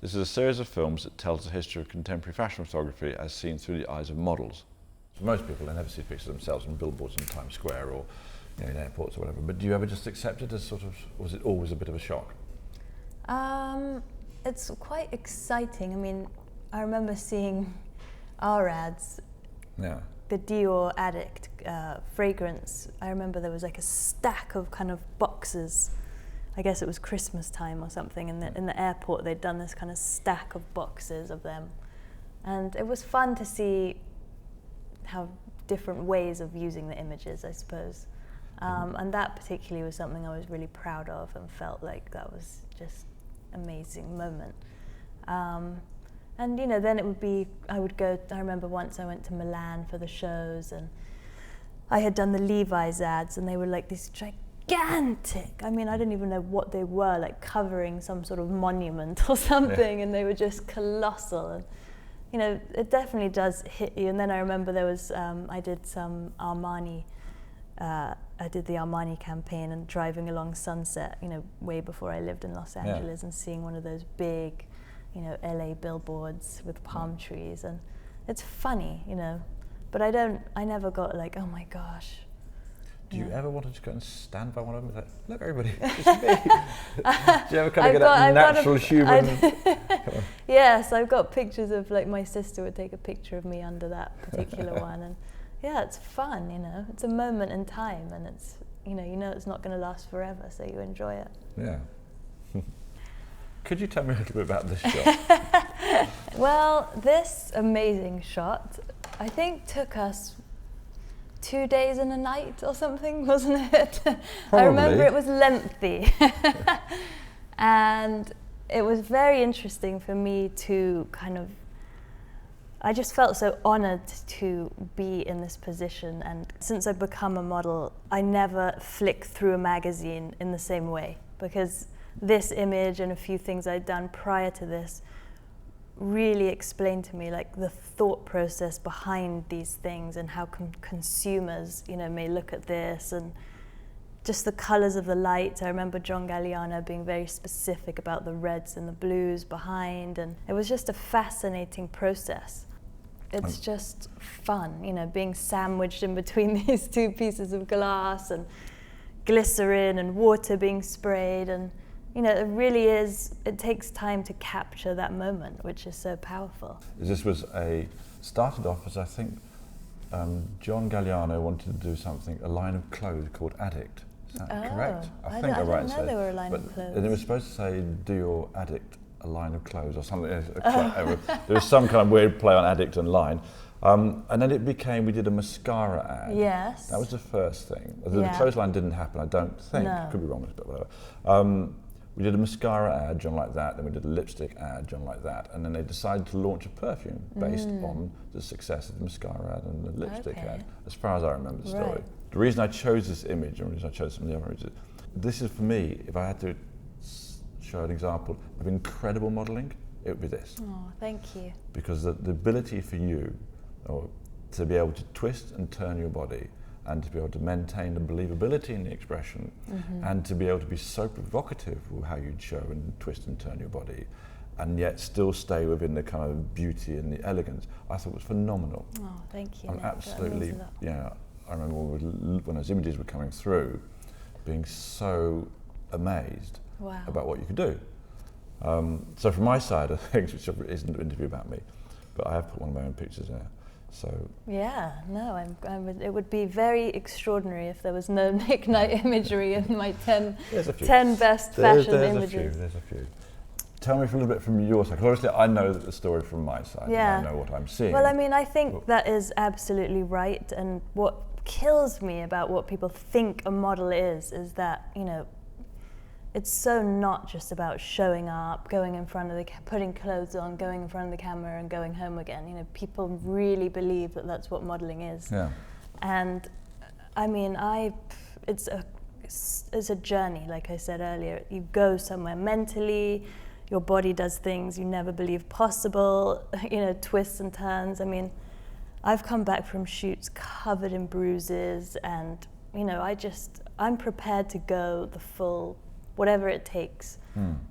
This is a series of films that tells the history of contemporary fashion photography as seen through the eyes of models. For most people, they never see pictures of themselves on billboards in Times Square or in airports or whatever. But do you ever just accept it as sort of, was it always a bit of a shock? It's quite exciting. I mean, I remember seeing our ads. Yeah. The Dior Addict fragrance. I remember there was like a stack of kind of boxes. I guess it was Christmas time or something. In the airport, they'd done this kind of stack of boxes of them, and it was fun to see how different ways of using the images, I suppose. And that particularly was something I was really proud of and felt like that was just amazing moment. And then it would be, I remember once I went to Milan for the shows and I had done the Levi's ads and they were like these gigantic, I mean, I didn't even know what they were, like covering some sort of monument or something, and they were just colossal. And it definitely does hit you. And then I remember there was, I did some Armani, I did the Armani campaign and driving along Sunset, way before I lived in Los Angeles, and seeing one of those big, LA billboards with palm trees, and it's funny, but I never got like, oh my gosh. Do you ever want to just go and stand by one of them and say, look everybody, it's me? Do you ever kind of get that natural human? Yes, I've got pictures of, like, my sister would take a picture of me under that particular one, and yeah, it's fun, it's a moment in time, and it's, it's not going to last forever, so you enjoy it. Yeah. Could you tell me a little bit about this shot? Well, this amazing shot, I think took us 2 days and a night or something, wasn't it? I remember it was lengthy. And it was very interesting for me to I just felt so honored to be in this position. And since I've become a model, I never flick through a magazine in the same way, because this image and a few things I'd done prior to this really explained to me like the thought process behind these things and how consumers may look at this, and just the colors of the lights. I remember John Galliano being very specific about the reds and the blues behind, and it was just a fascinating process. It's just fun, being sandwiched in between these two pieces of glass and glycerin and water being sprayed, and it really is, it takes time to capture that moment, which is so powerful. This was started off as, I think, John Galliano wanted to do something, a line of clothes called Addict. Is that correct? I didn't know they were a line of clothes. And it was supposed to say Dior Addict, a line of clothes or something. There was some kind of weird play on addict and line. And then it became, we did a mascara ad. Yes. That was the first thing. The clothesline didn't happen, I don't think. No. Could be wrong, but whatever. We did a mascara ad, John like that, then we did a lipstick ad, John like that, and then they decided to launch a perfume based on the success of the mascara ad and the lipstick ad, as far as I remember the story. Right. The reason I chose this image, and the reason I chose some of the other images, this is for me, if I had to show an example of incredible modelling, it would be this. Oh, thank you. Because the ability for you to be able to twist and turn your body, and to be able to maintain the believability in the expression, and to be able to be so provocative with how you'd show and twist and turn your body, and yet still stay within the kind of beauty and the elegance, I thought was phenomenal. Oh, thank you. I'm absolutely, I remember when those images were coming through, being so amazed about what you could do. So from my side of things, which isn't an interview about me, but I have put one of my own pictures there. So it would be very extraordinary if there was no Nick Knight imagery in my 10 best fashion images. There's a few. Tell me a little bit from your side, because obviously I know the story from my side, and I know what I'm seeing. Well, I mean, I think that is absolutely right, and what kills me about what people think a model is that, it's so not just about showing up, going in front of putting clothes on, going in front of the camera and going home again. People really believe that that's what modeling is. Yeah. And I mean, it's a journey, like I said earlier. You go somewhere mentally, your body does things you never believed possible, twists and turns. I mean, I've come back from shoots covered in bruises, and I'm prepared to go the full whatever it takes.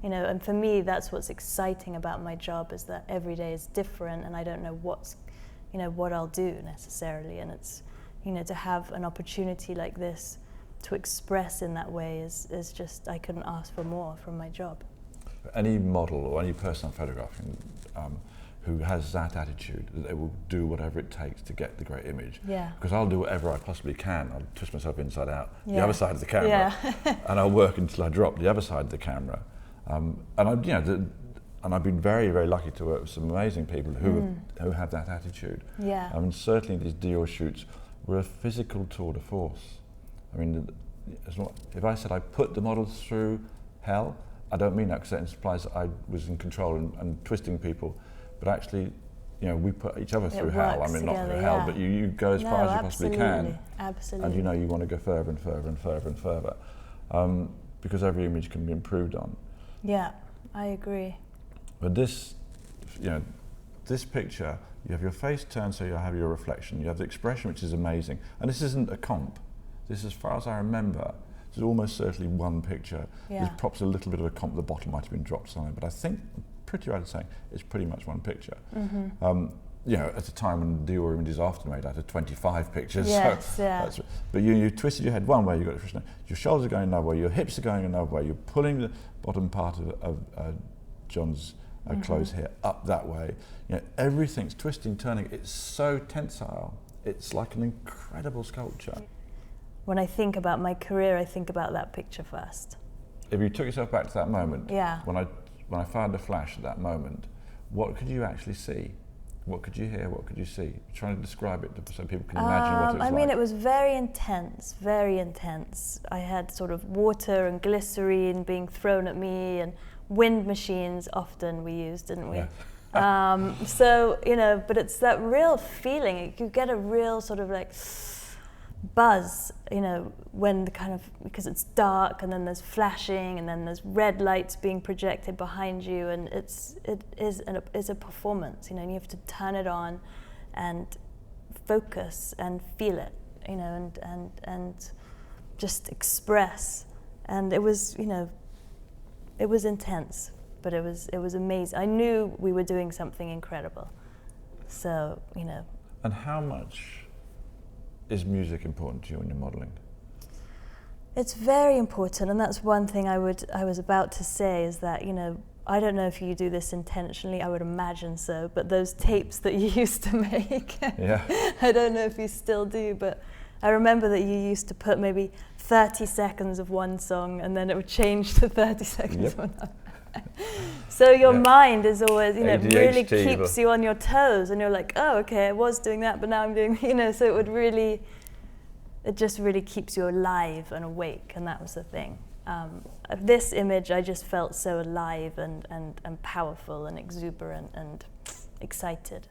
You know, and for me, that's what's exciting about my job, is that every day is different, and I don't know what I'll do necessarily. And it's, you know, to have an opportunity like this to express in that way is just, I couldn't ask for more from my job. Any model or any person I'm photographing who has that attitude, that they will do whatever it takes to get the great image. Yeah. Because I'll do whatever I possibly can. I'll twist myself inside out, Yeah. the other side of the camera, and I'll work until I drop the other side of the camera. And I've been very, very lucky to work with some amazing people who have that attitude. Yeah. And certainly these Dior shoots were a physical tour de force. I mean, if I said I put the models through hell, I don't mean that, because that implies that I was in control and twisting people, but actually, you know, we put each other through hell. I mean, not through hell, but you go as far as you possibly can. Absolutely. And you know you want to go further and further and further and further, because every image can be improved on. Yeah, I agree. But this, you know, this picture, you have your face turned so you have your reflection, you have the expression, which is amazing. And this isn't a comp. This, as far as I remember, this is almost certainly one picture. Yeah. There's perhaps a little bit of a comp at the bottom, might have been dropped somewhere, but I think, I'm pretty right in saying, it's pretty much one picture. You know, at a time when Dior images are often made out of 25 pictures. Yes, so yeah. But you twisted your head one way, you've got it, your shoulders are going another way, your hips are going another way, you're pulling the bottom part of John's clothes here up that way. You know, everything's twisting, turning. It's so tensile. It's like an incredible sculpture. When I think about my career, I think about that picture first. If you took yourself back to that moment, Yeah. when I fired the flash at that moment, what could you actually see? What could you hear? What could you see? Trying to describe it so people can imagine what it was like. I mean, it was very intense, very intense. I had sort of water and glycerine being thrown at me, and wind machines often we used, didn't we? Yeah. So, you know, but it's that real feeling. You get a real sort of like buzz, you know, when the kind of, because it's dark and then there's flashing and then there's red lights being projected behind you, and it is a performance, you know, and you have to turn it on and focus and feel it, you know, and just express. And it was, you know, it was intense, but it was amazing. I knew we were doing something incredible. So, you know. And how much is music important to you when you're modelling? It's very important, and that's one thing I was about to say, is that, you know, I don't know if you do this intentionally, I would imagine so, but those tapes that you used to make, yeah. I don't know if you still do, but I remember that you used to put maybe 30 seconds of one song and then it would change to 30 seconds of another. So your mind is always, you know, ADHD, really keeps you on your toes, and you're like, oh, okay, I was doing that, but now I'm doing, you know, so it just really keeps you alive and awake, and that was the thing. This image, I just felt so alive and powerful and exuberant and excited.